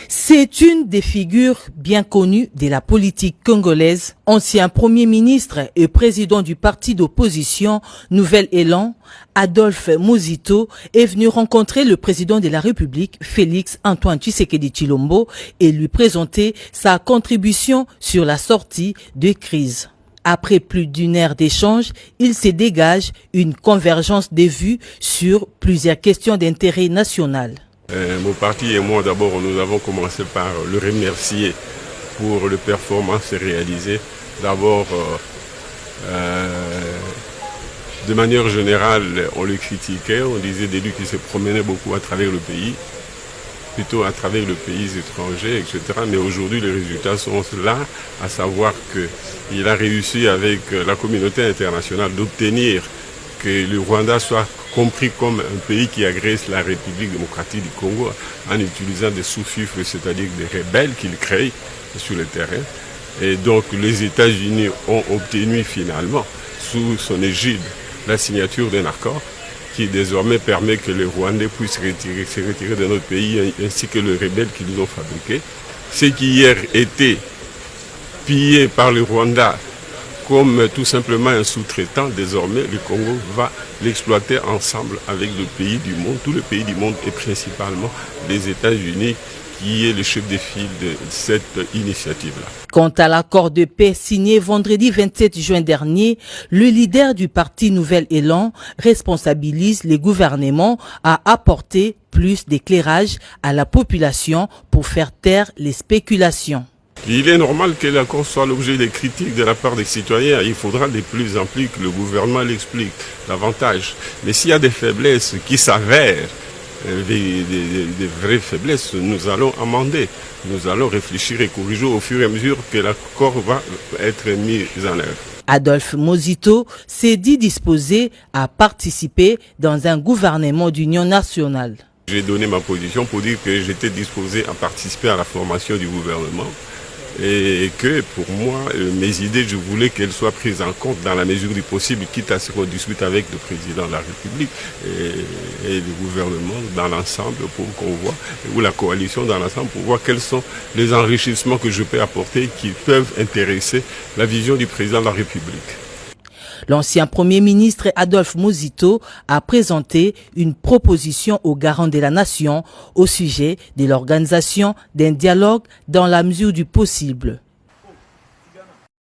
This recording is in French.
C'est une des figures bien connues de la politique congolaise. Ancien Premier ministre et président du parti d'opposition Nouvel Élan, Adolphe Muzito est venu rencontrer le président de la République, Félix Antoine Tshisekedi Tshilombo, et lui présenter sa contribution sur la sortie de crise. Après plus d'une heure d'échange, il se dégage une convergence des vues sur plusieurs questions d'intérêt national. Mon parti et moi, d'abord, nous avons commencé par le remercier pour les performances réalisées. D'abord, de manière générale, on le critiquait, on disait de lui qu'il se promenait beaucoup à travers le pays, plutôt à travers les pays étrangers, etc. Mais aujourd'hui, les résultats sont là, à savoir qu'il a réussi avec la communauté internationale d'obtenir que le Rwanda soit compris comme un pays qui agresse la République démocratique du Congo en utilisant des sous-fifres, c'est-à-dire des rebelles qu'il crée sur le terrain. Et donc les États-Unis ont obtenu finalement, sous son égide, la signature d'un accord qui désormais permet que les Rwandais puissent se retirer de notre pays ainsi que les rebelles qui nous ont fabriqués. Ce qui hier était pillé par le Rwanda comme tout simplement un sous-traitant, désormais le Congo va l'exploiter ensemble avec le pays du monde, tous les pays du monde et principalement les États-Unis qui est le chef de file de cette initiative-là. Quant à l'accord de paix signé vendredi 27 juin dernier, le leader du parti Nouvel Élan responsabilise les gouvernements à apporter plus d'éclairage à la population pour faire taire les spéculations. Il est normal que l'accord soit l'objet des critiques de la part des citoyens. Il faudra de plus en plus que le gouvernement l'explique davantage. Mais s'il y a des faiblesses qui s'avèrent, des vraies faiblesses, nous allons amender. Nous allons réfléchir et corriger au fur et à mesure que l'accord va être mis en œuvre. Adolphe Muzito s'est dit disposé à participer dans un gouvernement d'union nationale. J'ai donné ma position pour dire que j'étais disposé à participer à la formation du gouvernement. Et que pour moi, mes idées, je voulais qu'elles soient prises en compte dans la mesure du possible, quitte à ce qu'on discute avec le président de la République et le gouvernement dans l'ensemble pour qu'on voit, ou la coalition dans l'ensemble pour voir quels sont les enrichissements que je peux apporter qui peuvent intéresser la vision du président de la République. L'ancien Premier ministre Adolphe Muzito a présenté une proposition aux garants de la nation au sujet de l'organisation d'un dialogue dans la mesure du possible.